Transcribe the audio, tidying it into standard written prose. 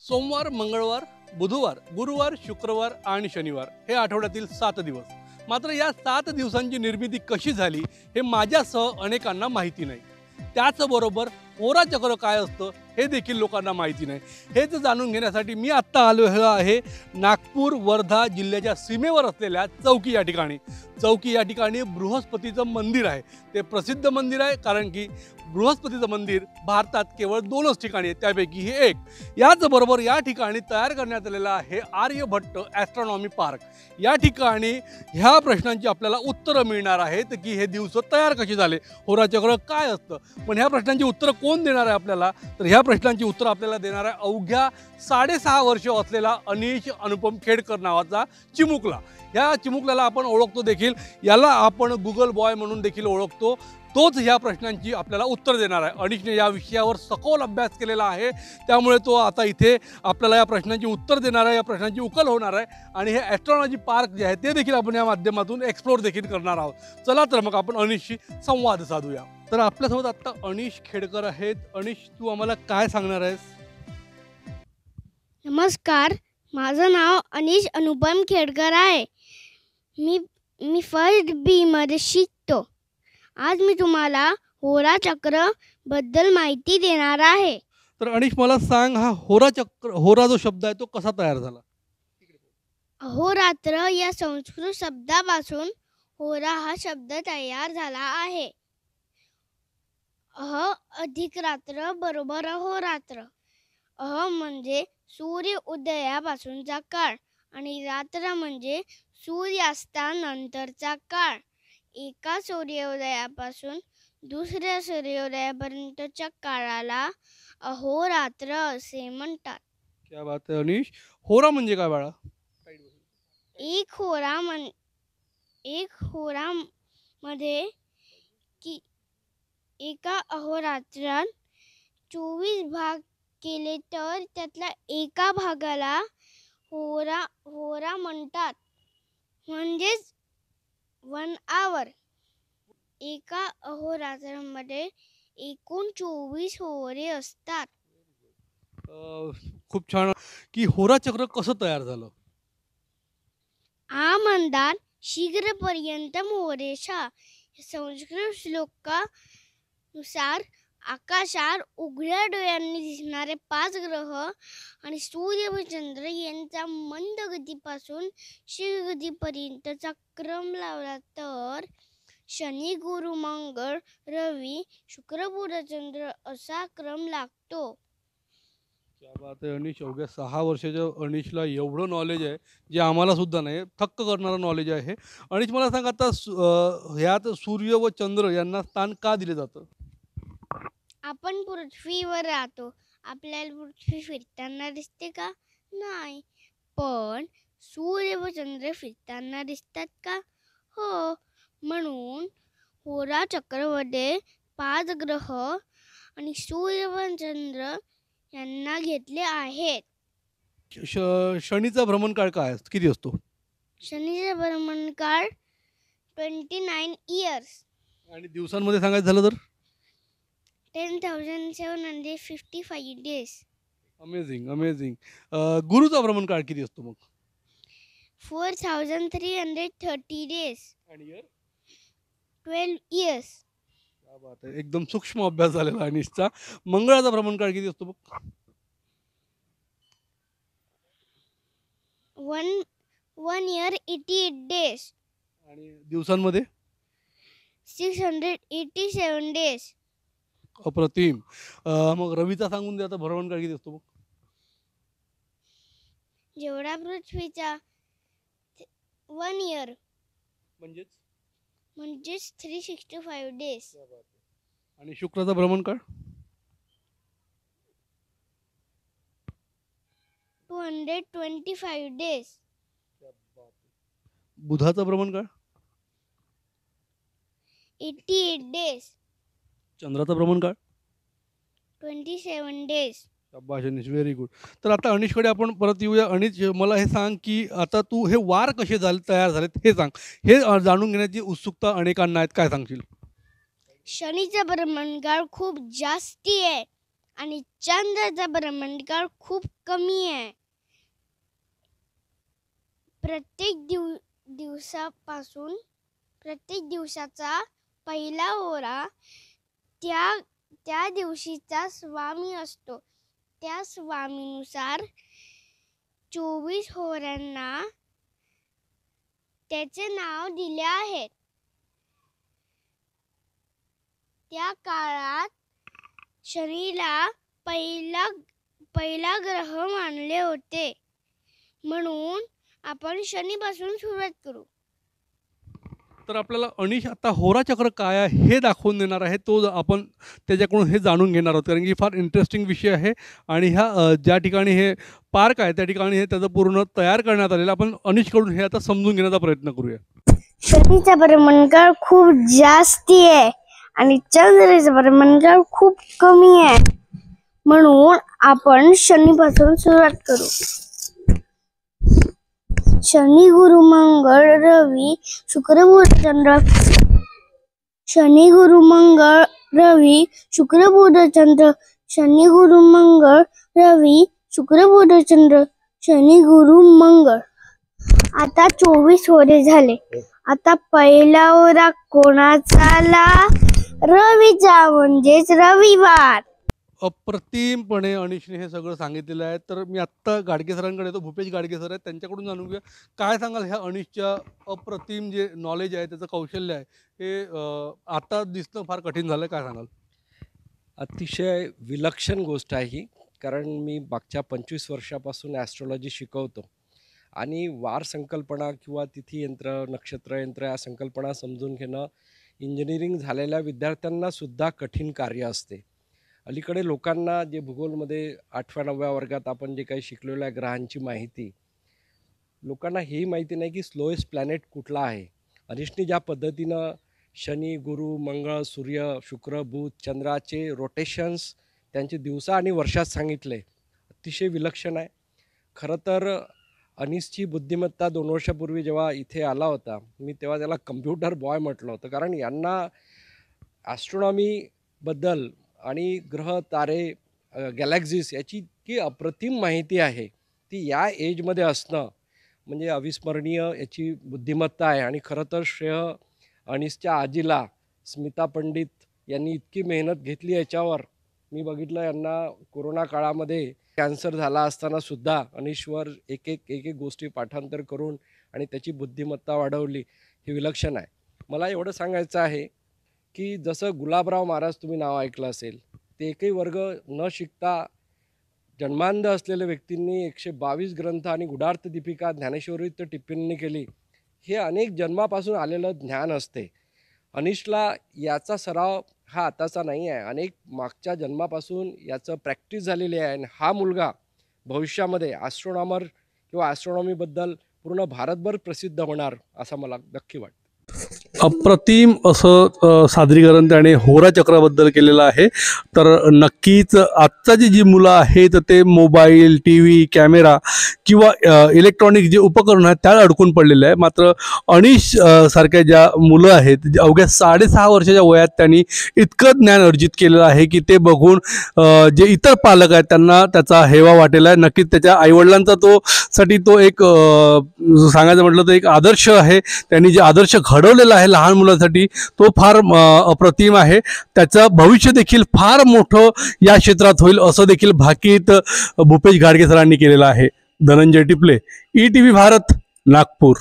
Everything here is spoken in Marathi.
सोमवार, मंगळवार, बुधवार, गुरुवार, शुक्रवार आणि शनिवार हे आठवड्यातील 7 दिवस. मात्र या 7 दिवसांची निर्मिती कशी झाली हे माझ्यासह अनेकांना माहिती नाही. त्याचबरोबर होरा चक्र काय असतं हे देखील लोकांना माहिती नाही. हेच जाणून घेण्यासाठी मी आत्ता आलो आहे नागपूर वर्धा जिल्ह्याच्या सीमेवर असलेल्या चौकी या ठिकाणी. चौकी या ठिकाणी बृहस्पतीचं मंदिर आहे. ते प्रसिद्ध मंदिर आहे कारण की बृहस्पतीचं मंदिर भारतात केवळ 2च ठिकाणी आहे, त्यापैकी हे एक. याचबरोबर या ठिकाणी तयार करण्यात आलेला आहे आर्यभट्ट ॲस्ट्रॉनॉमी पार्क. या ठिकाणी ह्या प्रश्नांची आपल्याला उत्तरं मिळणार आहेत की हे दिवस तयार कसे झाले, होराचक्र काय असतं. पण ह्या प्रश्नांची उत्तरं कोण देणार आहे आपल्याला? तर ह्या प्रश्नांची उत्तरं आपल्याला देणार आहे अवघ्या 6.5 वर्ष असलेला अनिश अनुपम खेडकर नावाचा चिमुकला. ह्या चिमुकल्याला आपण ओळखतो देखील, याला आपण गुगल बॉय म्हणून देखील ओळखतो. तोच ह्या प्रश्नांची आपल्याला उत्तर देणार आहे. अनिशने या विषयावर सखोल अभ्यास केलेला आहे, त्यामुळे तो आता इथे आपल्याला या प्रश्नांची उत्तर देणार आहे, या प्रश्नांची उकल होणार आहे. आणि हे ॲस्ट्रॉनॉमी पार्क जे आहे ते देखील आपण या माध्यमातून एक्सप्लोर देखील करणार आहोत. चला तर मग आपण अनिशशी संवाद साधूया. तर आपल्यासोबत आत्ता अनिश खेडकर आहेत. अनिश, तू आम्हाला काय सांगणार आहेस? नमस्कार, माझं नाव अनिश अनुपम खेडकर आहे. मी फर्स्ट बी मध्ये शिकतो. आज मी तुम्हाला होरा चक्र बद्दल माहिती देणार आहे. तर अनिश, मला सांग, हा होरा जो शब्द आहे तो कसा तयार झाला? अहोरात्र या संस्कृत शब्दापासून होरा हा शब्द तयार झाला आहे. अह अधिक रात्र बरोबर अहोरात्र. अह म्हणजे सूर्य उदयापासूनचा काळ आणि रात्र म्हणजे सूर्यास्तानंतरचा काळ. एका सूर्योदयापासून दुसऱ्या सूर्योदयापर्यंतच्या काळाला अहोरात्र असे म्हणतात. क्या बात आहे अनिश. होरा म्हणजे काय बाळा? एक होरा मध्ये की एका अहोरात्रात 24 भाग केले तर त्यातल्या एका भागाला होरा म्हणतात, म्हणजेच 1 आवर. एका अहोरात्रामध्ये एकूण 24 होरे असतात. खूप छान. की होरा चक्र कसं तयार झालं? आमंदान शीघ्रपर्यंतम होरेशा. संस्कृत श्लोकानुसार आकाशात उघड्या डोळ्यांनी दिसणारे 5 ग्रह आणि सूर्य व चंद्र यांचा मंद गतीपासून शीघ्रगतीपर्यंतचा क्रम लावला तर शनी, गुरु, मंगळ, रवी, शुक्र, बुध, चंद्र असा क्रम लागतो. क्या बात आहे अनिश. अवघ्या 6 वर्षाच्या अनिशला एवढं नॉलेज आहे जे आम्हाला सुद्धा नाही. थक्क करणारं नॉलेज आहे. अनिश, मला सांग, आता ह्यात सूर्य व चंद्र यांना स्थान का दिले जातं? आपण पृथ्वीवर राहतो, आपल्याला पृथ्वी फिरताना दिसते का? नाही. पण सूर्य व चंद्र फिरताना दिसतात का? हो. म्हणून होरा चक्रामध्ये 5 ग्रह आणि सूर्य व चंद्र यांना घेतले आहेत. शनीचा भ्रमणकाळ काय किती असतो? शनीचा भ्रमणकाळ 29 इयर्स. आणि दिवसांमध्ये सांगायचं झालं तर 10,755 डेज. Amazing amazing. गुरुचा भ्रमणकाळ किती असतो मग? 4,330 डेज. आणि इयर? 12 इयर्स. क्या बात आहे. एकदम सूक्ष्म अभ्यास झालेला अनिशचा. मंगळाचा भ्रमणकाळ किती असतो मग? 1 year 88 डेज. आणि दिवसांमध्ये? 687 डेज. अप्रतिम. मग रवीचा सांगून दे आता, भ्रमणकाळ किती असतो मग? जेवढा पृथ्वीचा 1 year म्हणजेच 365 डेज. आणि शुक्राचा भ्रमणकाळ? 225 डेज. बुधाचा भ्रमणकाळ? 88 डेज. चंद्राचा भ्रमणकाळ? 27 डेज. शाबाश अनिश, व्हेरी गुड. तर आता अनिशकडे आपण परत येऊया. अनिश, मला हे सांग की आता तू हे वार कसे तयार झालेत हे सांग. हे जाणून घेण्याची उत्सुकता अनेकांना आहेत. काय सांगशील? शनीचा भ्रमणकाळ खूप जास्ती आहे आणि चंद्राचा भ्रमणकाळ खूप कमी आहे. प्रत्येक दिवसाचा पहिला होरा त्या दिवशीचा स्वामी असतो. त्या स्वामीनुसार 24 होऱ्यांना त्याचे नाव दिले आहेत. त्या काळात शनीला पहिला ग्रह मानले होते. म्हणून आपण शनीपासून सुरुवात करू. तर आपल्याला अनिश आता होराचक्र काय आहे हे दाखवून देणार आहे. तो आपण त्याच्याकडून हे जाणून घेणार आहोत, कारण की फार इंटरेस्टिंग विषय आहे. आणि ह्या ज्या ठिकाणी हे पार्क आहे त्या ठिकाणी हे त्याचं पूर्ण तयार करण्यात आलेलं. आपण अनिशकडून हे आता समजून घेण्याचा प्रयत्न करूया. शनीचा भ्रमणकाळ खूप जास्ती आहे आणि चंद्राचा भ्रमणकाळ खूप कमी आहे. म्हणून आपण शनीपासून सुरुवात करू. शनी, गुरु, मंगळ, रवी, शुक्र, बुध, चंद्र. शनी, गुरु, मंगळ, रवी, शुक्र, बुध, चंद्र. शनी, गुरु, मंगळ, रवी, शुक्र, बुध, चंद्र. शनी, गुरु, मंगळ. आता 24 होरे झाले. आता पहिला होरा कोणाचा आला? रवीचा, म्हणजेच रविवार. अप्रतिमपणे अनिशने हे सगळं सांगितलेलं आहे. तर मी आत्ता गाडगे सरांकडे येतो. भूपेश गाडगे सर आहेत, त्यांच्याकडून जाणून घेऊया काय सांगाल ह्या अनिशच्या अप्रतिम जे नॉलेज आहे, त्याचं कौशल्य आहे, हे आता दिसणं फार कठीण झालं. काय सांगाल? अतिशय विलक्षण गोष्ट आहे ही, कारण मी मागच्या 25 वर्षापासून ॲस्ट्रॉलॉजी शिकवतो आणि वार संकल्पना किंवा तिथीयंत्र, नक्षत्रयंत्र या संकल्पना समजून घेणं इंजिनिअरिंग झालेल्या विद्यार्थ्यांनासुद्धा कठीण कार्य असते. अलीकडे लोकांना जे भूगोलमध्ये 8व्या-9व्या वर्गात आपण जे काही शिकलेलं आहे ग्रहांची माहिती, लोकांना हेही माहिती नाही की स्लोएस्ट प्लॅनेट कुठला आहे. अनिशने ज्या पद्धतीनं शनी, गुरु, मंगळ, सूर्य, शुक्र, बुध, चंद्राचे रोटेशन्स, त्यांचे दिवसा आणि वर्षात सांगितले, अतिशय विलक्षण आहे. खरं तर अनिशची बुद्धिमत्ता 2 वर्षापूर्वी जेव्हा इथे आला होता मी, तेव्हा त्याला कम्प्युटर बॉय म्हटलं होतं, कारण यांना ॲस्ट्रॉनॉमीबद्दल आणि ग्रह, तारे, गॅलेक्झीज याची इतकी अप्रतिम माहिती आहे. ती या एजमध्ये असणं म्हणजे अविस्मरणीय याची बुद्धिमत्ता आहे. आणि खरं तर श्रेय अनिशच्या आजीला स्मिता पंडित यांनी इतकी मेहनत घेतली याच्यावर. मी बघितलं यांना कोरोना काळामध्ये कॅन्सर झाला असतानासुद्धा अनिशवर एक एक गोष्टी पाठांतर करून आणि त्याची बुद्धिमत्ता वाढवली. हे विलक्षण आहे. मला एवढं सांगायचं आहे की जसं गुलाबराव महाराज तुम्ही नाव ऐकलं असेल, ते एकही वर्ग न शिकता जन्मांध असलेल्या व्यक्तींनी 122 ग्रंथ आणि गुढार्थ दीपिका, ज्ञानेश्वरीत टिप्पणी केली. हे अनेक जन्मापासून आलेलं ज्ञान असते. अनिशला याचा सराव हा आताचा नाही आहे, अनेक मागच्या जन्मापासून याचं प्रॅक्टिस झालेली आहे. आणि हा मुलगा भविष्यामध्ये ॲस्ट्रॉनॉमर किंवा ॲस्ट्रॉनॉमीबद्दल पूर्ण भारतभर प्रसिद्ध होणार असं मला नक्की वाटतं. अप्रतिम असं सादरीकरण त्याने होरा चक्राबद्दल केलेलं आहे. तर नक्कीच आजचा जी मुलं आहेत ते मोबाईल, टी व्ही, कॅमेरा किंवा इलेक्ट्रॉनिक जे उपकरण आहेत त्याला अडकून पडलेले आहे. मात्र अनिश सारख्या ज्या मुलं आहेत, अवघ्या 6.5 वर्षाच्या वयात त्यांनी इतकं ज्ञान अर्जित केलेलं आहे की ते बघून जे इतर पालक आहेत त्यांना त्याचा हेवा वाटेला आहे. नक्कीच त्याच्या आईवडिलांचा तो एक सांगायचं म्हटलं तर एक आदर्श आहे. त्यांनी जे आदर्श घडवलेला आहे लहान मुलांसाठी तो फार अप्रतिम आहे. त्याचं भविष्य देखील फार मोठं या क्षेत्रात होईल असं देखील भाकीत भूपेश गाडगे सरांनी केलेलं आहे. धनंजय टिपले, ETV भारत, नागपूर.